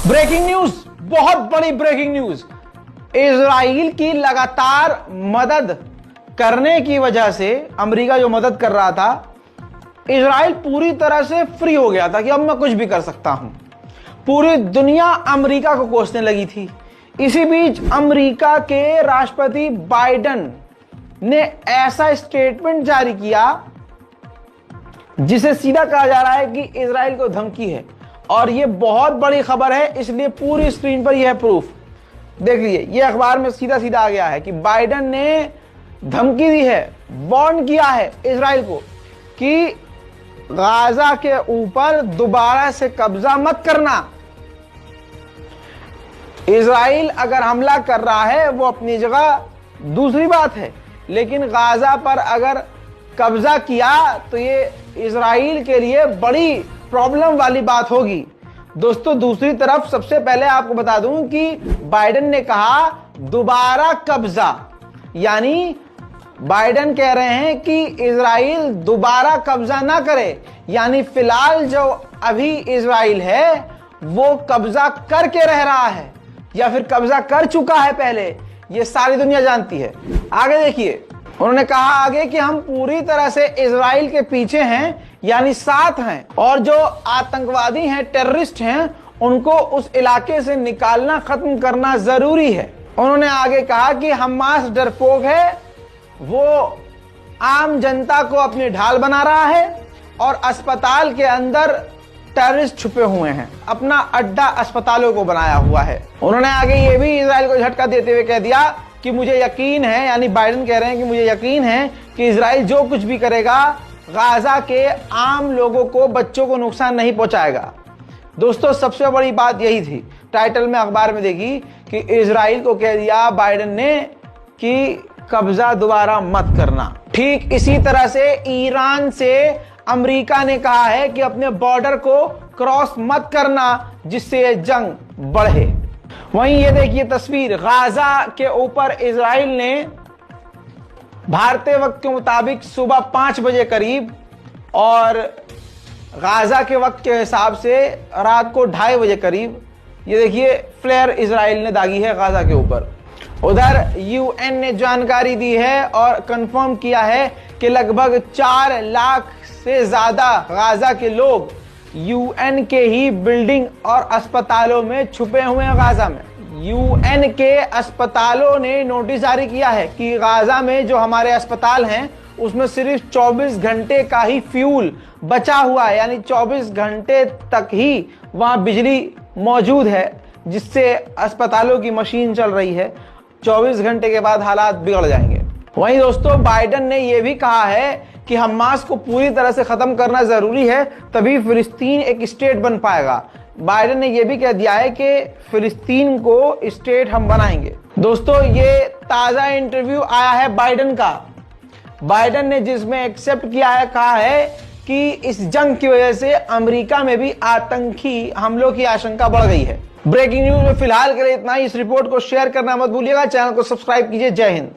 Breaking news, बहुत बड़ी breaking news. Israel की लगातार मदद करने की वजह से, अमेरिका जो मदद कर रहा था, इजराइल पूरी तरह से फ्री हो गया था कि अब मैं कुछ भी कर सकता हूं। पूरी दुनिया अमेरिका को कोसने लगी थी। इसी बीच अमेरिका के राष्ट्रपति बाइडेन ने ऐसा स्टेटमेंट जारी किया जिसे सीधा कहा जा रहा है कि इजराइल को धमकी है, और यह बहुत बड़ी खबर है, इसलिए पूरी स्क्रीन पर यह प्रूफ देख लीजिए। यह अखबार में सीधा सीधा आ गया है कि बाइडेन ने धमकी दी है, वार्न किया है इजराइल को कि गाजा के ऊपर दोबारा से कब्जा मत करना। इजराइल अगर हमला कर रहा है वो अपनी जगह, दूसरी बात है, लेकिन गाजा पर अगर कब्जा किया तो ये इजराइल के लिए बड़ी प्रॉब्लम वाली बात होगी। दोस्तों, दूसरी तरफ सबसे पहले आपको बता दूं कि बाइडेन ने कहा दोबारा कब्जा, यानी बाइडेन कह रहे हैं कि इजराइल दोबारा कब्जा ना करे, यानी फिलहाल जो अभी इजराइल है वो कब्जा करके रह रहा है या फिर कब्जा कर चुका है पहले, ये सारी दुनिया जानती है। आगे देखिए, उन्होंने कहा आगे कि हम पूरी तरह से इजराइल के पीछे हैं, यानी साथ हैं, और जो आतंकवादी हैं, टेररिस्ट हैं, उनको उस इलाके से निकालना, खत्म करना जरूरी है। उन्होंने आगे कहा कि हमास डरपोक है, वो आम जनता को अपनी ढाल बना रहा है और अस्पताल के अंदर टेररिस्ट छुपे हुए हैं, अपना अड्डा अस्पतालों को बनाया हुआ है। उन्होंने आगे ये भी इजराइल को झटका देते हुए कह दिया कि मुझे यकीन है, यानी बाइडेन कह रहे हैं कि मुझे यकीन है कि इजराइल जो कुछ भी करेगा गाजा के आम लोगों को, बच्चों को नुकसान नहीं पहुंचाएगा। दोस्तों, सबसे बड़ी बात यही थी, टाइटल में अखबार में देखी कि इजराइल को कह दिया बाइडेन ने कि कब्जा दोबारा मत करना। ठीक इसी तरह से ईरान से अमेरिका ने कहा है कि अपने बॉर्डर को क्रॉस मत करना, जिससे यह जंग बढ़े। वहीं ये देखिए तस्वीर, गाजा के ऊपर इजराइल ने भारतीय वक्त के मुताबिक सुबह 5 बजे करीब, और गाजा के वक्त के हिसाब से रात को 2:30 बजे करीब, ये देखिए फ्लेयर इजराइल ने दागी है गाजा के ऊपर। उधर यूएन ने जानकारी दी है और कंफर्म किया है कि लगभग 4 लाख से ज्यादा गाजा के लोग यूएन के ही बिल्डिंग और अस्पतालों में छुपे हुए हैं। गाजा में यूएन के अस्पतालों ने नोटिस जारी किया है कि गाजा में जो हमारे अस्पताल हैं उसमें सिर्फ 24 घंटे का ही फ्यूल बचा हुआ है, यानी 24 घंटे तक ही वहां बिजली मौजूद है, जिससे अस्पतालों की मशीन चल रही है। 24 घंटे के बाद हालात बिगड़ जाएंगे। वहीं दोस्तों, बाइडेन ने यह भी कहा है कि हमास को पूरी तरह से खत्म करना जरूरी है, तभी फिलिस्तीन एक स्टेट बन पाएगा। बाइडेन ने यह भी कह दिया है कि फिलिस्तीन को स्टेट हम बनाएंगे। दोस्तों, ये ताजा इंटरव्यू आया है बाइडेन का। बाइडेन ने जिसमें एक्सेप्ट किया है, कहा है कि इस जंग की वजह से अमेरिका में भी आतंकी हमलों की आशंका बढ़ गई है। ब्रेकिंग न्यूज में फिलहाल के लिए इतना ही। इस रिपोर्ट को शेयर करना मत भूलिएगा, चैनल को सब्सक्राइब कीजिए। जय हिंद।